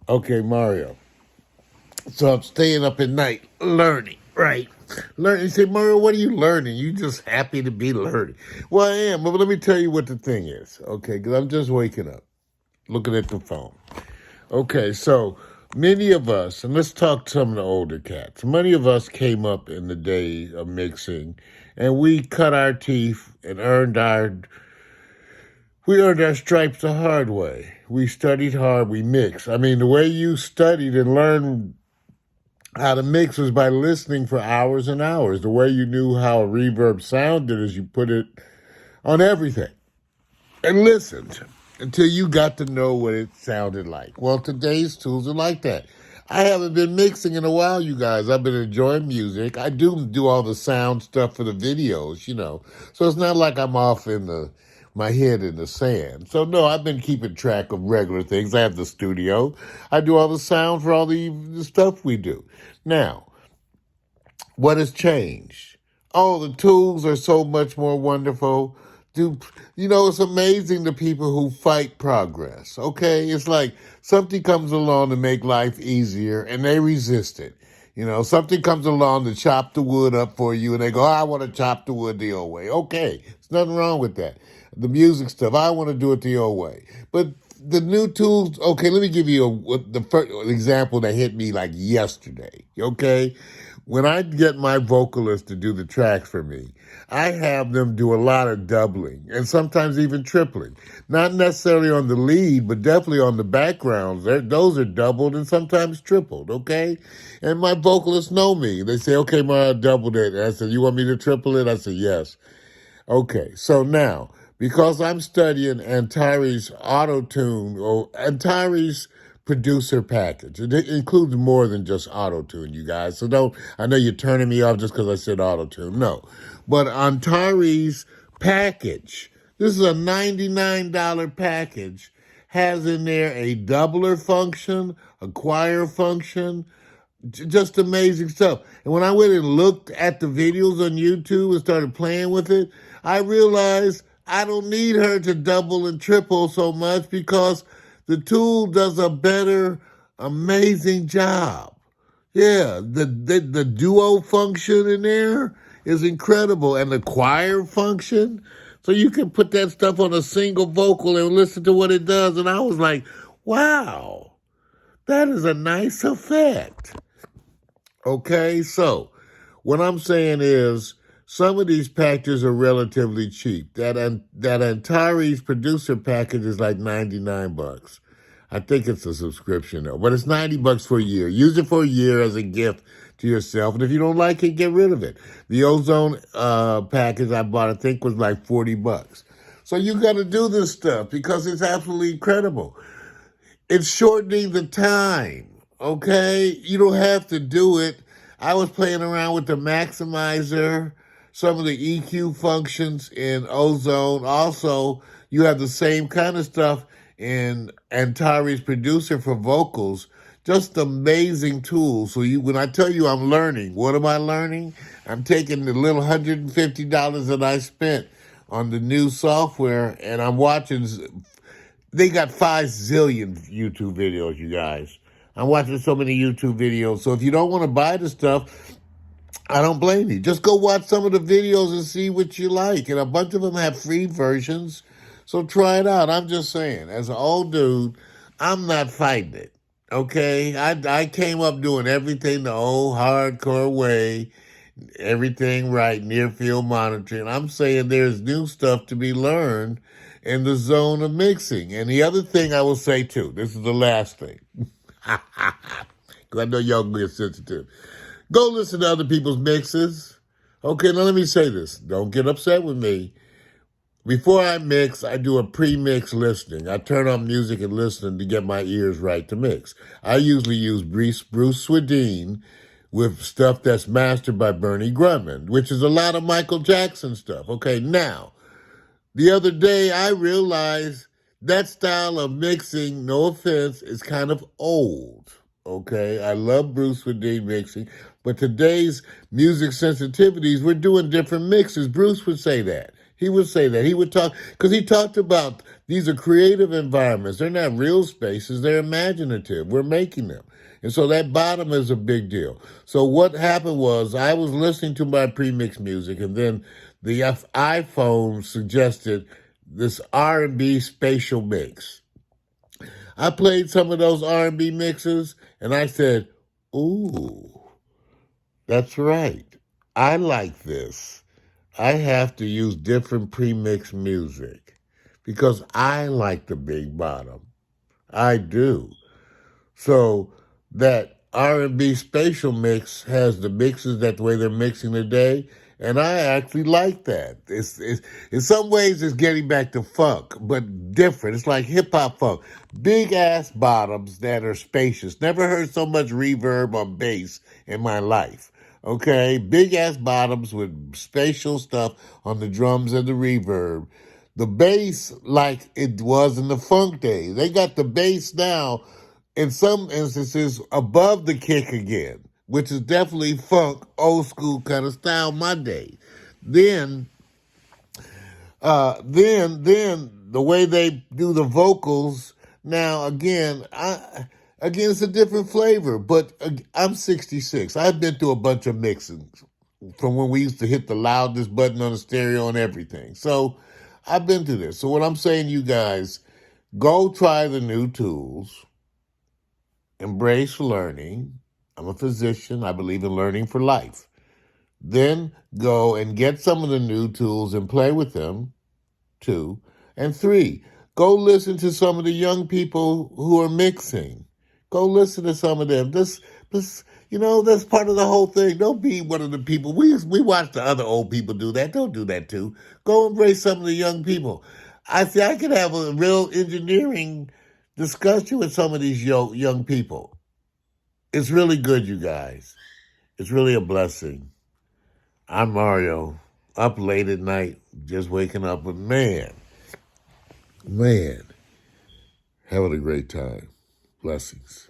Okay, Mario. So I'm staying up at night learning, right? Learning. You say, Mario, what are you learning? You just happy to be learning. Well, I am, but let me tell you what the thing is, okay? Because I'm just waking up, looking at the phone. Okay, so many of us, and let's talk to some of the older cats. Many of us came up in the day of mixing, and we cut our teeth and earned our stripes the hard way. We studied hard. We mixed. I mean, the way you studied and learned how to mix was by listening for hours and hours. The way you knew how a reverb sounded is you put it on everything and listened until you got to know what it sounded like. Well, today's tools are like that. I haven't been mixing in a while, you guys. I've been enjoying music. I do all the sound stuff for the videos. So it's not like I'm off in my head in the sand. So no, I've been keeping track of regular things. I have the studio. I do all the sound for all the stuff we do. Now, what has changed? Oh, the tools are so much more wonderful. It's amazing the people who fight progress. Okay, it's like something comes along to make life easier, and they resist it. Something comes along to chop the wood up for you, and they go, "I want to chop the wood the old way." Okay, there's nothing wrong with that. The music stuff, I want to do it the old way. But the new tools, okay, let me give you the first example that hit me like yesterday. Okay, when I get my vocalist to do the tracks for me, I have them do a lot of doubling and sometimes even tripling. Not necessarily on the lead, but definitely on the backgrounds. Those are doubled and sometimes tripled, okay? And my vocalists know me. They say, "Okay, Mara, I doubled it." And I said, "You want me to triple it?" I said, "Yes." Okay, so now, because I'm studying Antari's auto tune or Antari's producer package, it includes more than just auto tune, you guys. So I know you're turning me off just because I said auto tune. No, but Antari's package, this is a $99 package, has in there a doubler function, a choir function, just amazing stuff. And when I went and looked at the videos on YouTube and started playing with it, I realized I don't need her to double and triple so much because the tool does a better, amazing job. Yeah, the duo function in there is incredible, and the choir function. So you can put that stuff on a single vocal and listen to what it does. And I was like, wow, that is a nice effect. Okay, so what I'm saying is some of these packages are relatively cheap. That Antares producer package is like $99. I think it's a subscription though, but it's $90 for a year. Use it for a year as a gift to yourself, and if you don't like it, get rid of it. The Ozone package I bought, I think, was like $40. So you got to do this stuff because it's absolutely incredible. It's shortening the time, okay? You don't have to do it. I was playing around with the maximizer, some of the EQ functions in Ozone. Also, you have the same kind of stuff in Antares Producer for vocals. Just amazing tools. So when I tell you I'm learning, what am I learning? I'm taking the little $150 that I spent on the new software, and I'm watching. They got 5 zillion YouTube videos, you guys. I'm watching so many YouTube videos. So if you don't want to buy the stuff, I don't blame you. Just go watch some of the videos and see what you like. And a bunch of them have free versions. So try it out. I'm just saying, as an old dude, I'm not fighting it. Okay? I came up doing everything the old hardcore way, everything right, near field monitoring. I'm saying there's new stuff to be learned in the zone of mixing. And the other thing I will say too, this is the last thing, because I know y'all get sensitive. Go listen to other people's mixes. Okay, now let me say this. Don't get upset with me. Before I mix, I do a pre-mix listening. I turn on music and listen to get my ears right to mix. I usually use Bruce Swedien with stuff that's mastered by Bernie Grundman, which is a lot of Michael Jackson stuff. Okay, now, the other day I realized that style of mixing, no offense, is kind of old. Okay, I love Bruce Swedien mixing, but today's music sensitivities, we're doing different mixes. Bruce would say that. He would say that. He would talk, because he talked about these are creative environments. They're not real spaces, they're imaginative. We're making them. And so that bottom is a big deal. So what happened was I was listening to my pre-mixed music, and then the iPhone suggested this R&B spatial mix. I played some of those R&B mixes, and I said, ooh, that's right. I like this. I have to use different pre-mixed music because I like the big bottom. I do. So that R&B spatial mix has the mixes that the way they're mixing today, and I actually like that. It's in some ways it's getting back to funk, but different. It's like hip hop funk. Big ass bottoms that are spacious. Never heard so much reverb on bass in my life. Okay, big ass bottoms with spatial stuff on the drums and the reverb. The bass, like it was in the funk days. They got the bass now, in some instances, above the kick again, which is definitely funk, old school kind of style, my day. Then, then the way they do the vocals now, again, it's a different flavor. But I'm 66. I've been through a bunch of mixing from when we used to hit the loudest button on the stereo and everything. So I've been through this. So what I'm saying, you guys, go try the new tools. Embrace learning. I'm a physician. I believe in learning for life. Then go and get some of the new tools and play with them. 2. And 3, go listen to some of the young people who are mixing. Go listen to some of them. This, that's part of the whole thing. Don't be one of the people. We watch the other old people do that. Don't do that too. Go embrace some of the young people. I see I could have a real engineering discussion with some of these young people. It's really good, you guys. It's really a blessing. I'm Mario, up late at night, just waking up, but man, having a great time. Blessings.